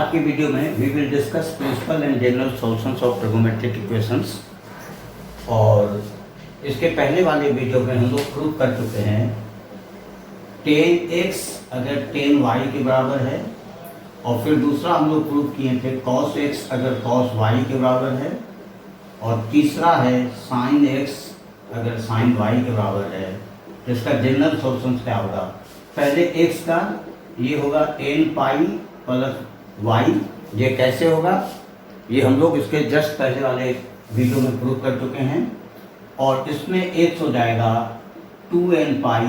आज की वीडियो में we will discuss principal and general solutions of trigonometric equations. और इसके पहले वाले वीडियो में हम लोग प्रूव कर चुके हैं tan x अगर tan y के बराबर है, और फिर दूसरा हम लोग प्रूव किए थे cos x अगर cos y के बराबर है, और तीसरा है sin x अगर sin y के बराबर है। तो इसका जनरल सॉल्यूशंस क्या होगा? पहले x का ये होगा tan पाई प्लस y। ये कैसे होगा? ये हम लोग इसके जस्ट पहले वाले वीडियो में प्रूव कर चुके हैं। और इसमें x हो जाएगा 2n पाई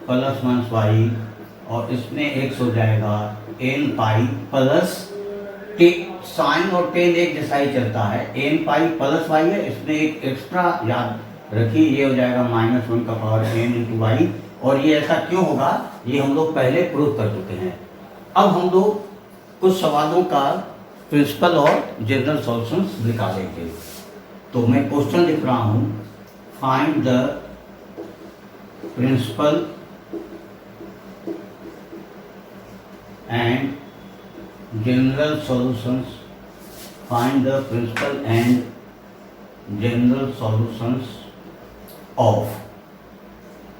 प्लस 1y, और इसमें x हो जाएगा n पाई प्लस साइन और टेन एक जैसा ही चलता है। n पाई प्लस y है, इसमें एक एक्स्ट्रा याद रखिए, ये हो जाएगा -1 का पावर n इंटू वाई। और ये ऐसा क्यों होगा, ये हम लोग पहले प्रूव कर चुके हैं। अब हम लोग कुछ सवालों का प्रिंसिपल और जनरल सॉल्यूशंस निकालेंगे। तो मैं क्वेश्चन लिख रहा हूँ, find the principal and general solutions, find the principal and general solutions of,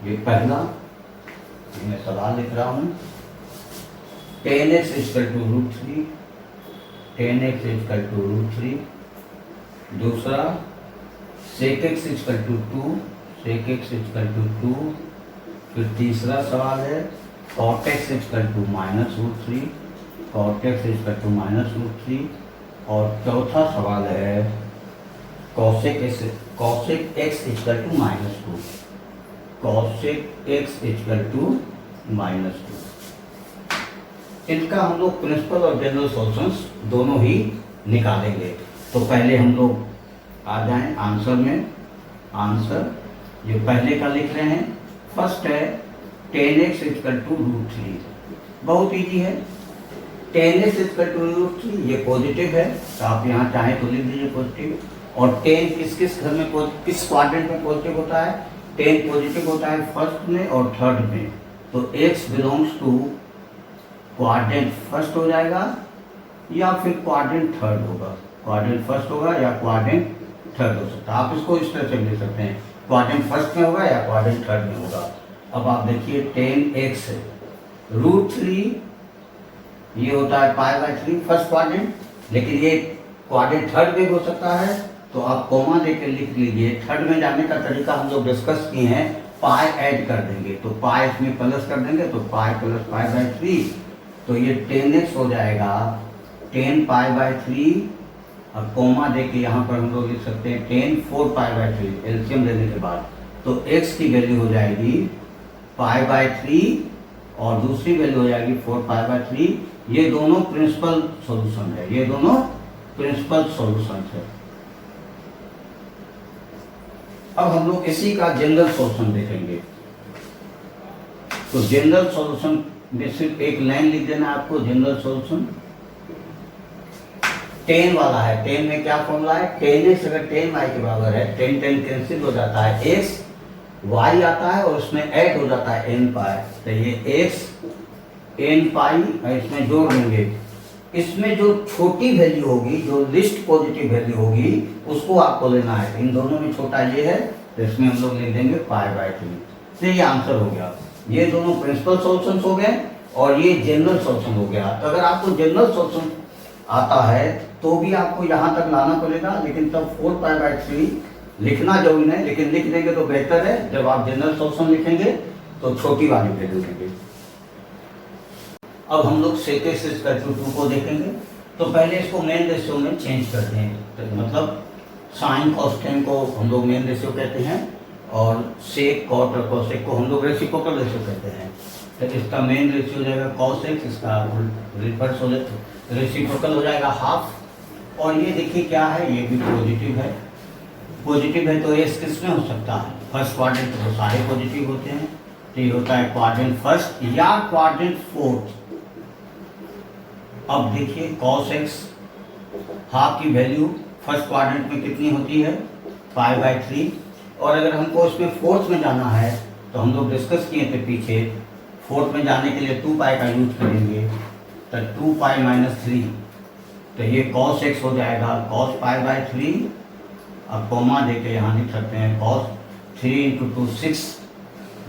ये पहला मैं सवाल लिख रहा हूँ, tan x equal to √3, tan x equal to √3। दूसरा sec x equal to 2, sec x equal to 2। फिर तीसरा सवाल है cot x equal to -√3, cot x equal to -√3। और चौथा सवाल है cosec x equal to -2, cosec x equal to -2। इनका हम लोग प्रिंसिपल और जनरल सॉल्यूशंस दोनों ही निकालेंगे। तो पहले हम लोग आ जाएं आंसर में। आंसर जो पहले का लिख रहे हैं, फर्स्ट है tan x इक्वल टू √3। बहुत इजी है, tan x इक्वल टू √3, ये पॉजिटिव है तो आप यहाँ चाहें तो लिख दीजिए पॉजिटिव। और tan किस घर में किस क्वाड्रेंट में पॉजिटिव होता है? tan पॉजिटिव होता है फर्स्ट में और थर्ड में। तो x belongs to quadrant first हो जाएगा या फिर क्वाड्रेंट थर्ड होगा। क्वाड्रेंट फर्स्ट होगा या क्वाड्रेंट थर्ड हो सकता है। आप इसको इस तरह से लिख सकते हैं, क्वाड्रेंट फर्स्ट में होगा या क्वाड्रेंट थर्ड में होगा। अब आप देखिए tan x √3, ये होता है π/3 फर्स्ट क्वाड्रेंट, लेकिन ये क्वाड्रेंट थर्ड में हो सकता है। तो आप कोमा देकर लिख लीजिए। थर्ड में जाने का तरीका हम लोग डिस्कस किए हैं, पाई ऐड कर देंगे, तो पाई इसमें प्लस कर देंगे, तो पाई प्लस π/3। तो ये tan x हो जाएगा tan π/3, और कोमा देके यहाँ पर हम लोग लिख सकते हैं tan 4π/3 एलसीएम लेने के बाद। तो x की वैल्यू हो जाएगी π/3 और दूसरी वैल्यू हो जाएगी 4π/3। ये दोनों प्रिंसिपल सॉल्यूशन है, ये दोनों प्रिंसिपल सॉल्यूशन है। अब हम लोग इसी का जनरल सॉल्यूशन देखेंगे। तो जनरल सॉल्यूशन में सिर्फ एक लाइन लिख देना है आपको, जनरल सॉल्यूशन। tan वाला है, tan में क्या फॉर्मूला है? tan x अगर tan y के बराबर है, tan कैंसिल हो जाता है, x y आता है और उसमें ऐड हो जाता है n पाई। तो ये x n पाई इसमें जोड़ देंगे। इसमें जो छोटी वैल्यू होगी, जो लिस्ट पॉजिटिव वैल्यू होगी, उसको आपको लेना है। इन दोनों में छोटा ये है, तो इसमें हम लोग लिख देंगे π/3। तो ये आंसर हो गया। ये दोनों प्रिंसिपल सॉल्यूशंस हो गए और ये जनरल सॉल्यूशन हो गया। तो अगर आपको जनरल सॉल्यूशन आता है तो भी आपको यहाँ तक लाना पड़ेगा, लेकिन तब 4π/3 लिखना जरूरी नहीं, लेकिन लिख देंगे तो बेहतर है। जब आप जनरल सॉल्यूशन लिखेंगे तो छोटी वाली वैल्यू लेंगे। अब हम लोग sec x इक्वल टू 2 को देखेंगे। तो पहले इसको मेन रेशियो में चेंज करते हैं, तो मतलब साइन cos tan को हम लोग मेन रेशियो कहते हैं, और sec cot और cosec को हम लोग रेसिप्रोकल रेशियो कहते हैं। तो इसका मेन रेशियो हो जाएगा cos x, इसका रिवर्स हो जाएगा, रेसिप्रोकल हो जाएगा हाफ। और ये देखिए क्या है, ये भी पॉजिटिव है। पॉजिटिव है तो s किस में हो सकता है? फर्स्ट क्वाड्रेंट, तो सारे पॉजिटिव होते हैं। तो ये होता है क्वाड्रेंट फर्स्ट या क्वाड्रेंट फोर्थ। अब देखिए cos x हाफ की वैल्यू फर्स्ट क्वाड्रेंट में कितनी होती है? π/3। और अगर हमको इसमें फोर्थ में जाना है तो हम लोग डिस्कस किए थे पीछे, फोर्थ में जाने के लिए 2 पाई का यूज करेंगे। तो 2 पाई -3 तो ये cos x हो जाएगा cos पाई बाय 3, अब कोमा देके यहाँ लिख सकते हैं cos 3 इंटू 2 6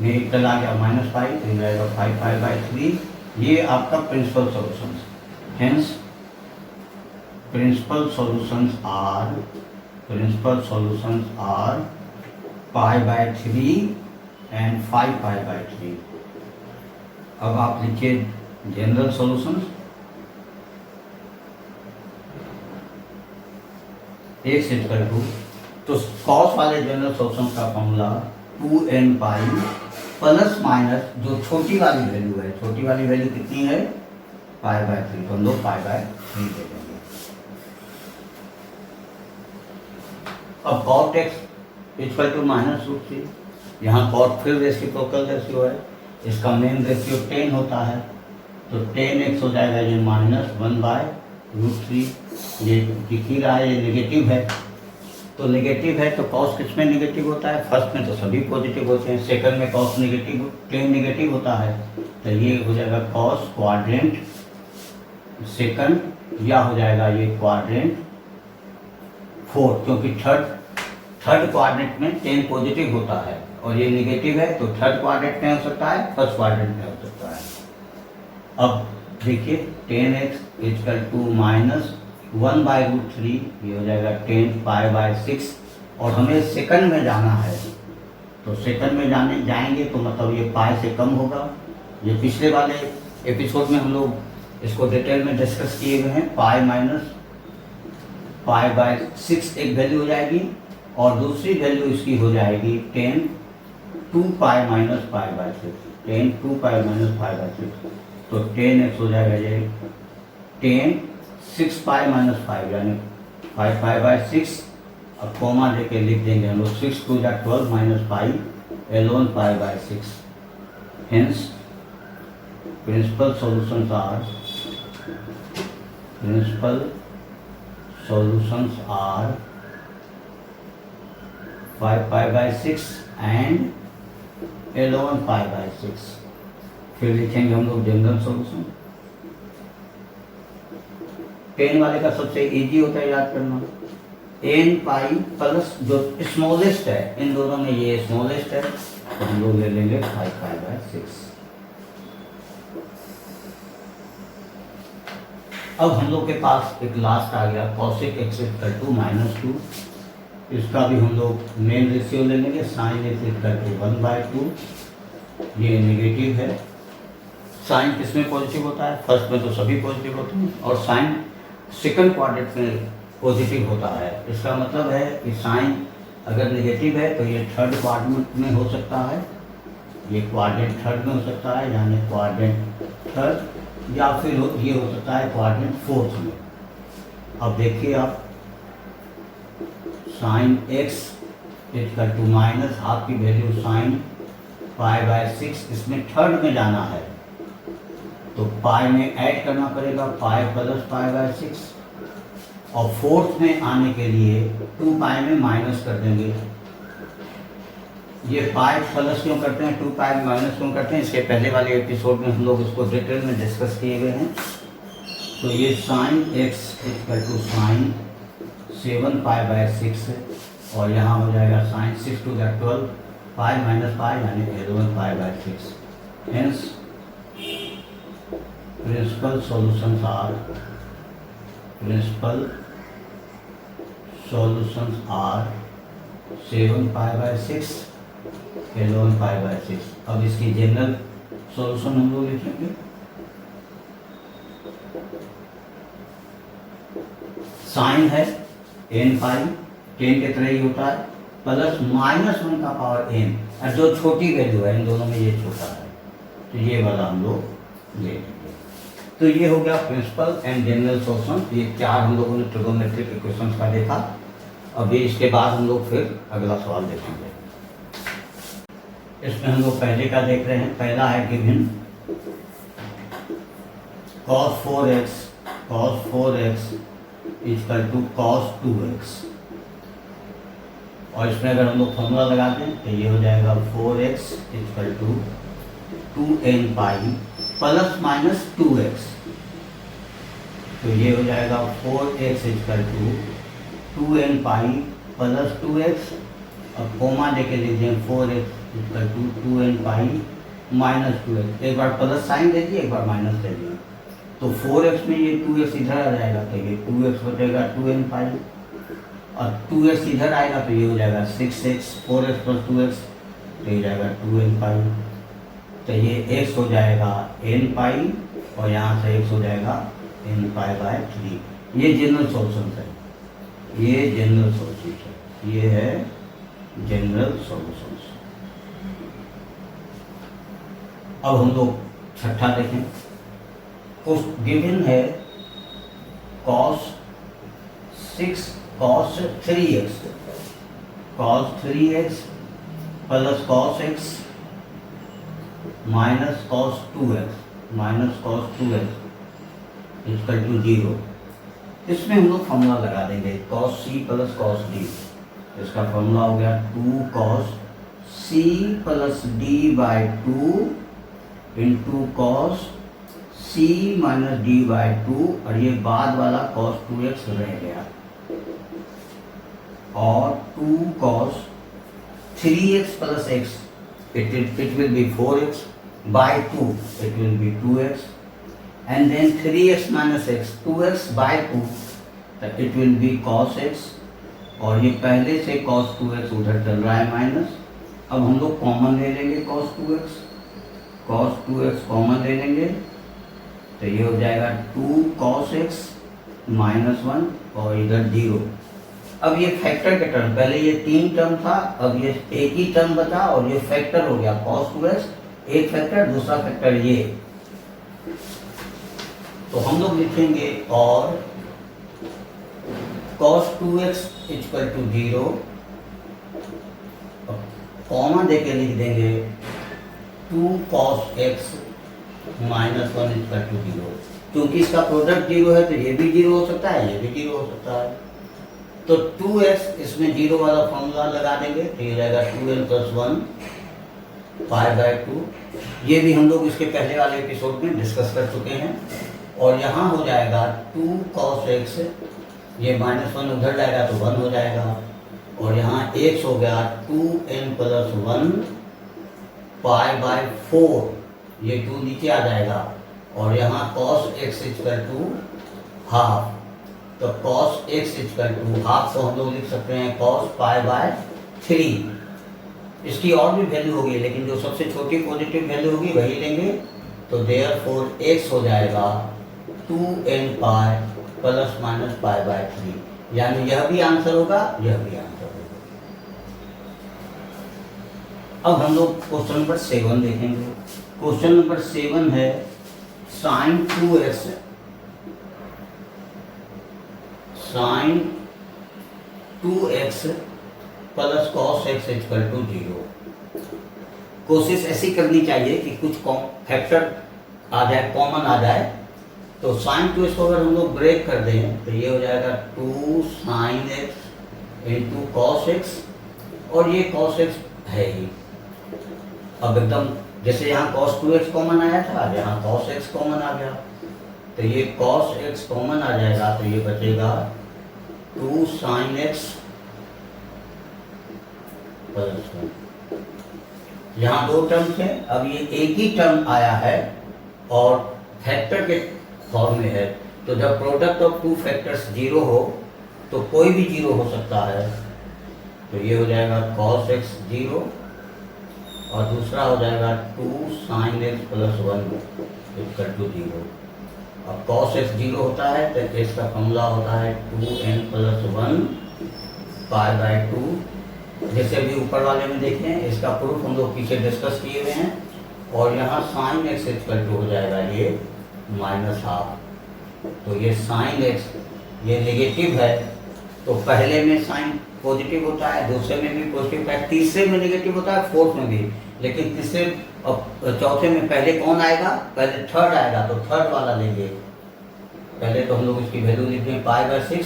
में एक चला गया माइनस पाई, तो जाएगा 5 पाई बाय 3। ये आपका principal solution. Hence principal solutions are pi by 3 and 5 pi by 3। अब आप लिखिए जनरल सॉल्यूशंस। एक से कर टू, तो कॉस वाले जनरल सॉल्यूशन का formula 2n pi plus minus जो छोटी वाली वैल्यू है, छोटी वाली वैल्यू कितनी है पाई बाय 3, तो हम लोग पाई बाय 3 दे देंगे। अब cot x equal to minus root 3, यहाँ cot फिर रेसिप्रोकल रेशियो है, इसका मेन रेशियो 10 होता है, तो 10x हो जाएगा ये माइनस 1 बाय रूट 3। ये दिख ही रहा है ये नेगेटिव है, तो नेगेटिव है तो कॉस किस में नेगेटिव होता है, फर्स्ट में तो सभी पॉजिटिव होते हैं, सेकंड में कॉस नेगेटिव 10 नेगेटिव होता है, तो ये हो जाएगा कॉस क्वाड्रेंट सेकंड, या हो जाएगा ये क्वाड्रेंट फोर्थ, क्योंकि थर्ड क्वाड्रेंट में 10 पॉजिटिव होता है और ये नेगेटिव है, तो थर्ड क्वाड्रेंट में हो सकता है, फर्स्ट क्वाड्रेंट में हो सकता है। अब देखिए 10x equal to minus 1 by root 3, ये हो जाएगा 10 पाई बाय 6, और हमें सेकंड में जाना है, तो सेकंड में जाएंगे तो मतलब ये पाई से कम होगा। ये पिछले वाले एपिसोड में हम लोग इसको डिटेल में डिस्कस किए हुए हैं। पाई माइनस पाई बाय 6 एक वैल्यू हो जाएगी, और दूसरी वैल्यू इसकी हो जाएगी 10 2 pi minus pi by 6, 10 2 pi minus pi by 6, तो 10x हो जाएगा ये 10 6 पाई माइनस 5 यानी 5 पाई बाय 6, अब कोमा देके लिख देंगे हम लोग 6 2 जा 12 minus pi 11 pi by 6। Hence principal solutions are 5 pi by 6 and 11 pi by 6। फिर लिखेंगे हम लोग जनरल सॉल्यूशन। पेन वाले का सबसे इजी होता है याद करना, n पाई प्लस जो स्मॉलेस्ट है, इन दोनों में ये स्मॉलेस्ट है, तो हम लोग ले लेंगे 5 पाई बाय 6। अब हम लोग के पास एक लास्ट आ गया cosec x इक्वल टू -2, इसका भी हम लोग मेन रेशियो ले लेंगे, sin x इक्वल टू 1/2, ये नेगेटिव है। साइन किसमें पॉजिटिव होता है, फर्स्ट में तो सभी पॉजिटिव होते हैं, और साइन सेकंड क्वाड्रेंट में पॉजिटिव होता है। इसका मतलब है कि साइन अगर नेगेटिव है तो ये थर्ड क्वाड्रेंट में हो सकता है, ये क्वाड्रेंट थर्ड में हो सकता है, यानी क्वाड्रेंट थर्ड, या फिर ये हो सकता है क्वाड्रेंट फोर्थ में। अब देखिए आप sine x equal to minus half की वैल्यू साइन पाई बाय 6, इसमें थर्ड में जाना है तो पाई में ऐड करना पड़ेगा पाई प्लस पाई बाय 6, और फोर्थ में आने के लिए 2 पाई में माइनस कर देंगे। ये पाई प्लस क्यों करते हैं, 2 पाई में माइनस क्यों करते हैं, इसके पहले वाले एपिसोड में हम लोग इसको डिटेल में डिस्कस किए हुए हैं। तो ये sine x equal to sine 7 pi by 6, और यहाँ हो जाएगा साइन 6 2 जा 12 पाई माइनस पाई यानी 11 pi by 6। Hence principal solutions are 7 pi by 6 11 pi by 6। अब इसकी जनरल सॉल्यूशन हम लोग लिखेंगे, साइन है n पाई 10 के तरह ही होता है, प्लस -1 का पावर n, और जो छोटी वैल्यू है इन दोनों में ये छोटा है, तो ये वाला हम लोग ले लेंगे। तो ये हो गया प्रिंसिपल एंड जनरल सॉल्यूशन। ये 4 हम लोगों ने ट्रिगोनोमेट्रिक इक्वेशंस का देखा। अभी इसके बाद हम लोग फिर अगला सवाल देखेंगे। इसमें हम लोग पहले का देख रहे हैं, पहला है given cos 4x equal to cos 2x, और इसमें अगर हम लोग फॉर्मूला लगाते हैं तो ये हो जाएगा 4x equal to 2n pi plus minus 2x, तो ये हो जाएगा 4x equal to 2n pi plus 2x, अब कोमा लेके लीजिए 4x equal to 2n pi minus 2x, एक बार प्लस साइन दे दिए, एक बार माइनस दे दिए, तो 4x में ये 2x इधर आ जाएगा तो ये 2x बचेगा 2n पाई, और 2x इधर आएगा तो ये हो जाएगा 6x, 4x प्लस 2x तो ये जाएगा 2n पाई, तो ये x हो जाएगा n पाई और यहाँ से x हो जाएगा n पाई बाय 3। ये जनरल सॉल्यूशन है, ये जनरल सॉल्यूशन है, ये है जनरल सॉल्यूशन। अब हम लोग छठा देखें। कुछ गिवन है cos 3x plus cos x minus cos 2x equal to 0। इसमें हम लोग फॉर्मूला लगा देंगे cos c plus cos d। इसका फॉर्मूला हो गया 2 cos c plus d by 2 into cos c minus d by 2, और ये बाद वाला cos 2x रह गया, और 2 cos 3x plus x it will be 4x by 2 it will be 2x, and then 3x minus x 2x by 2 it will be cos x, और ये पहले से cos 2x उधर चल रहा है माइनस। अब हम लोग कॉमन ले लेंगे cos 2x कॉमन ले लेंगे तो ये हो जाएगा 2 cos x माइनस 1 और इधर 0। अब ये फैक्टर के टर्म, पहले ये 3 टर्म था, अब ये एक ही टर्म बचा और ये फैक्टर हो गया cos 2x, एक फैक्टर दूसरा फैक्टर ये, तो हम लोग लिखेंगे और cos 2x equal to 0, comma देके लिख देंगे 2 cos x minus 1 equal to 0। क्योंकि इसका प्रोडक्ट 0 है तो ये भी 0 हो सकता है, ये भी 0 हो सकता है, तो 2x इसमें 0 वाला फॉर्मूला लगा देंगे तो ये जाएगा 2n प्लस 1 पाई बाय 2। ये भी हम लोग इसके पहले वाले एपिसोड में डिस्कस कर चुके हैं, और यहाँ हो जाएगा 2 cos x, ये माइनस 1 उधर जाएगा तो 1 हो जाएगा, और यहाँ x हो गया 2n प्लस 1 पाई बाय 4, ये 2 नीचे आ जाएगा, और यहाँ cos x equal to half, तो cos x equal to half को हम लोग लिख सकते हैं cos पाई बाय 3। इसकी और भी वैल्यू होगी, लेकिन जो सबसे छोटी पॉजिटिव वैल्यू होगी वही लेंगे, तो देयरफॉर x हो जाएगा 2n pi plus minus pi by 3, यानी यह भी आंसर होगा, यह भी आंसर होगा। अब हम लोग क्वेश्चन नंबर 7 देखेंगे। क्वेश्चन नंबर 7 है sin 2x plus cos x equal to 0। कोशिश ऐसी करनी चाहिए कि कुछ फैक्टर आ जाए, कॉमन आ जाए, तो sin 2x को अगर हम लोग ब्रेक कर दें तो ये हो जाएगा 2 sin x into cos x, और ये cos x है ही। अब एकदम जैसे यहाँ cos 2x कॉमन आया था, यहाँ cos x कॉमन आ गया, तो ये cos x कॉमन आ जाएगा, तो ये बचेगा 2 sin x प्लस 1। यहाँ 2 टर्म्स हैं, अब ये एक ही टर्म आया है और फैक्टर के फॉर्म में है, तो जब प्रोडक्ट ऑफ 2 फैक्टर्स 0 हो तो कोई भी 0 हो सकता है, तो ये हो जाएगा cos x 0 और दूसरा हो जाएगा 2 sin x plus 1 equal to 0। अब cos x 0 होता है तो इसका फॉर्मूला होता है 2n प्लस 1 पाई बाय 2। जैसे अभी ऊपर वाले में देखें, इसका प्रूफ हम लोग पीछे डिस्कस किए हुए हैं, और यहाँ sin x इक्वल टू हो जाएगा ये माइनस हाफ, तो ये sin x ये नेगेटिव है, तो पहले में साइन पॉजिटिव होता है, दूसरे में भी पॉजिटिव होता है, तीसरे में नेगेटिव होता है, फोर्थ में भी, लेकिन तीसरे और चौथे में पहले कौन आएगा, पहले थर्ड आएगा, तो थर्ड वाला लेंगे। पहले तो हम लोग इसकी वैल्यू लिखते हैं पाई बाय 6,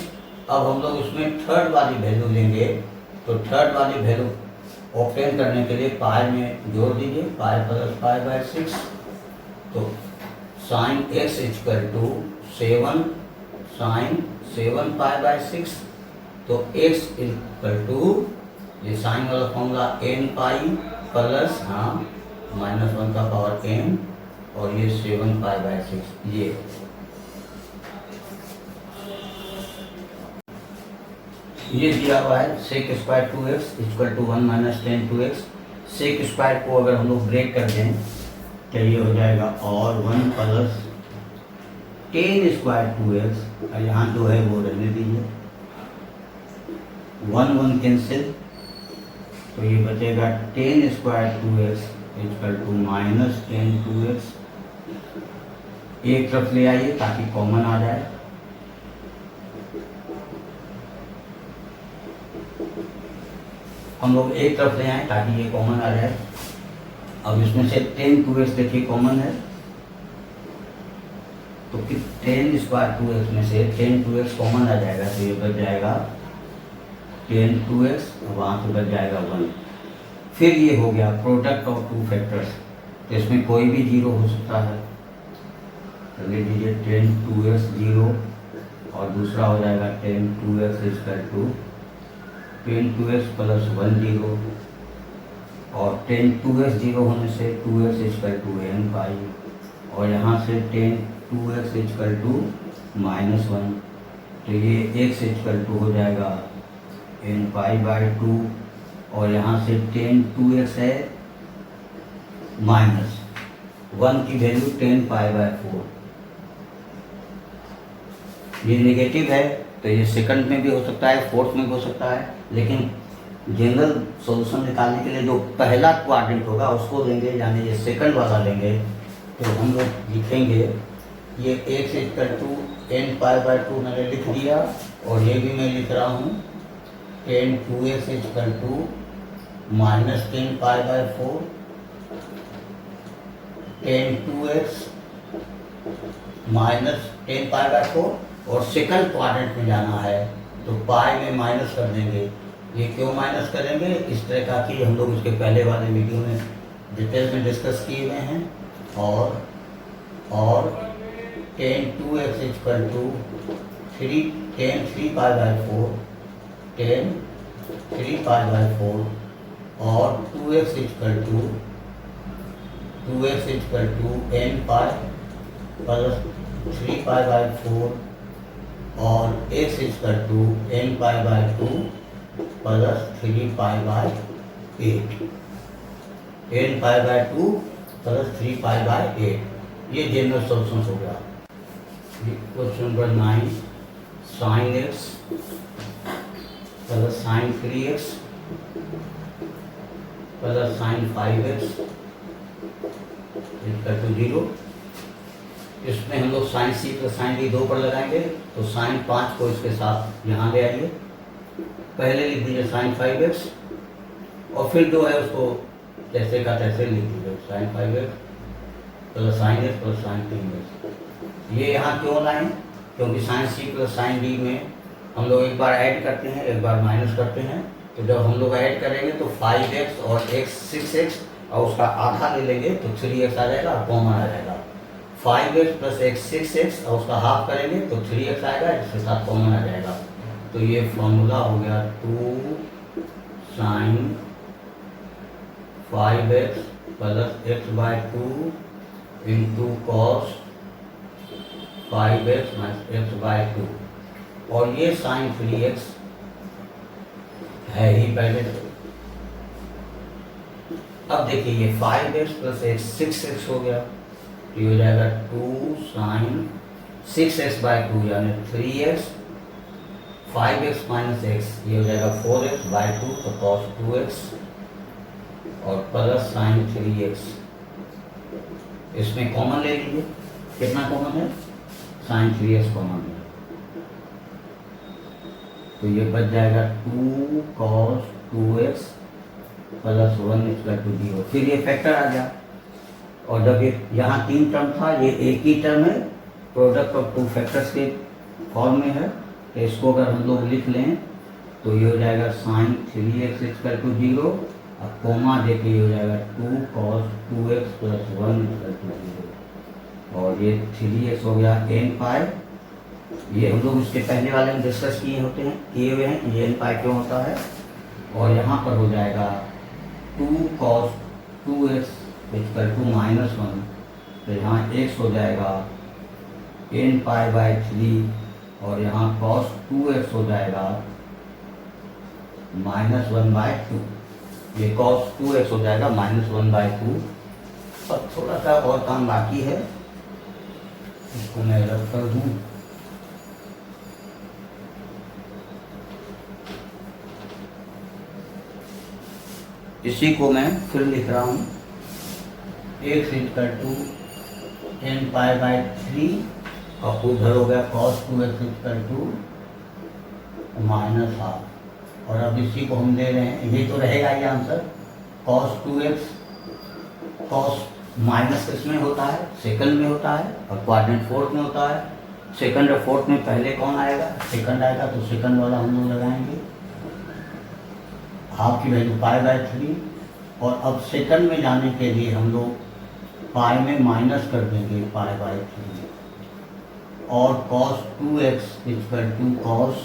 अब हम लोग इसमें थर्ड वाली वैल्यू लेंगे, तो थर्ड वाली वैल्यू ऑप्टेन करने के लिए पाई में जोड़ दीजिए, पाई प्लस पाई बाय 6, तो sine x equal to 7 sine 7π/6, तो x इक्वल टू ये साइन वाला फॉर्मूला n पाई प्लस -1 का पावर n और ये 7π/6 ये दिया हुआ है। Sec square 2x equal to 1 - 10 2x। Sec square को अगर हम लोग ब्रेक कर दें तो ये हो जाएगा और 1 प्लस 10 स्क्वायर 2x, और यहाँ जो है वो रहने दीजिए, 1 कैंसिल, तो ये बचेगा 10 square 2x equal to -10 2x। एक तरफ ले आइए ताकि कॉमन आ जाए, हम लोग एक तरफ ले आए ताकि ये कॉमन आ जाए। अब इसमें से 10 2x देखिए कॉमन है, तो 10 स्क्वायर 2x में से 10 2x कॉमन आ जाएगा, तो ये बच जाएगा 10 2x, वहाँ से बच जाएगा 1। फिर ये हो गया प्रोडक्ट ऑफ टू फैक्टर्स, तो इसमें कोई भी जीरो हो सकता है, तो ले लीजिए 10 2x 0, और दूसरा हो जाएगा 10 2x equal to 10 2x plus 1 0, और 10 2x 0 होने से 2x इक्वल टू n पाई, और यहाँ से 10 2x इक्वल टू -1, तो ये x इक्वल टू हो जाएगा n पाई/2, और यहाँ से 10 2x है -1 की वैल्यू 10 पाई/4, ये नेगेटिव है, तो ये सेकंड में भी हो सकता है, फोर्थ में भी हो सकता है, लेकिन जनरल सॉल्यूशन निकालने के लिए जो पहला क्वाड्रेंट होगा उसको लेंगे, यानी ये सेकंड वाला लेंगे, तो हम लोग लिखेंगे ये x इक्वल टू n पाई/2 मैंने लिख दिया, और ये भी मैं लिख रहा हूँ 10 2x इक्वल टू -10 पाई/4, 10 2x -10 पाई/4, और सेकंड क्वाड्रेंट में जाना है तो पाई में माइनस कर देंगे। ये क्यों माइनस करेंगे, इस तरह का कि हम लोग इसके पहले वाले वीडियो में डिटेल में डिस्कस किए हुए हैं। और 10 2x इक्वल टू 10 3π/4, 10 3π/4, और 2x equal to n pi plus 3π/4, और x इक्वल टू n पाई/2 प्लस 3π/8, n पाई/2 प्लस 3π/8, ये जनरल सॉल्यूशन हो गया। Question number 9, sine x plus sine 3x plus sine 5x equal to 0। इसमें हम लोग sine c plus sine d 2 पर लगाएंगे, तो साइन 5 को इसके साथ यहाँ ले आइए, पहले लिख दीजिए साइन 5x, और फिर जो है उसको जैसे का तैसे लिख दीजिए sine 5x plus sine x plus sine 3x। ये यहाँ क्यों लाएं, क्योंकि sine c plus sine d में हम लोग एक बार ऐड करते हैं, एक बार माइनस करते हैं, तो जब हम लोग ऐड करेंगे तो 5x और x 6x, और उसका आधा ले लेंगे तो 3x आ जाएगा, कॉमन आ जाएगा। 5x प्लस x 6x, और उसका हाफ करेंगे तो 3x आएगा, इसके साथ कॉमन आ जाएगा। तो ये फॉर्मूला हो गया 2 sine 5x plus x/2 into cos 5x minus x/2, और ये साइन 3x है ही पहले। अब देखिए ये 5x प्लस x 6x हो गया, ये हो जाएगा 2 साइन 6x/2 यानी 3x, 5x माइनस x, ये हो जाएगा 4x/2, तो cos 2x, और प्लस साइन 3x। इसमें कॉमन ले लीजिए, कितना कॉमन है, साइन 3x कॉमन है, तो ये बच जाएगा 2 cos 2x plus 1 equal to 0। फिर ये फैक्टर आ गया, और जब ये यहाँ 3 टर्म था, ये एक ही टर्म है, प्रोडक्ट ऑफ टू फैक्टर्स के फॉर्म में है, तो इसको अगर हम लोग लिख लें तो ये हो जाएगा साइन 3x इक्वल टू 0, अब कोमा देके ये हो जाएगा 2 cos 2x plus 1 equal to 0, और ये 3x हो गया n पाई ये हम लोग इसके पहले वाले में डिस्कस किए हुए हैं कि ये n पाई क्यों होता है। और यहाँ पर हो जाएगा 2 cos 2x इक्वल टू -1, तो यहाँ x हो जाएगा n पाई बाई 3 और यहाँ cos 2x हो जाएगा -1/2। ये cos 2x हो जाएगा -1/2। अब थोड़ा सा और काम बाकी है, इसको मैं रद्द कर दूँ। इसी को मैं फिर लिख रहा हूँ, x equal to n pi by 3 और उधर हो गया cos 2x इक्वल टू -1/2। और अब इसी को हम दे रहे हैं, ये तो रहेगा ये answer. cos 2x cos minus किसमें होता है, सेकंड में होता है, और क्वाड्रेंट फोर्थ में होता है। सेकंड और फोर्थ में पहले कौन आएगा, सेकंड आएगा, तो सेकंड वाला हम लोग लगाएंगे। हाफ की वैल्यू पाई बाई 3 और अब सेकंड में जाने के लिए हम लोग पाई में माइनस कर देंगे पाई बाई 3 और cos 2x equal to cos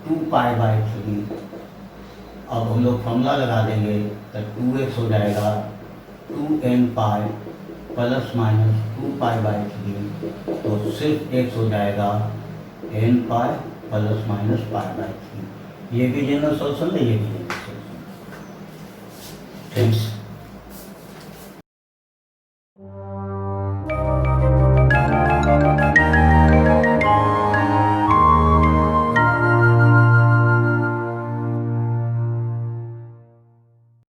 2 pi by 3। अब हम लोग फॉर्मूला लगा देंगे, तो 2x हो जाएगा 2n pi plus minus 2 pi by 3, तो सिर्फ x हो जाएगा n pi plus minus pi by 3। ये भी जनरल सॉल्यूशन है, ये भी जनरल सॉल्यूशन। थैंक्स।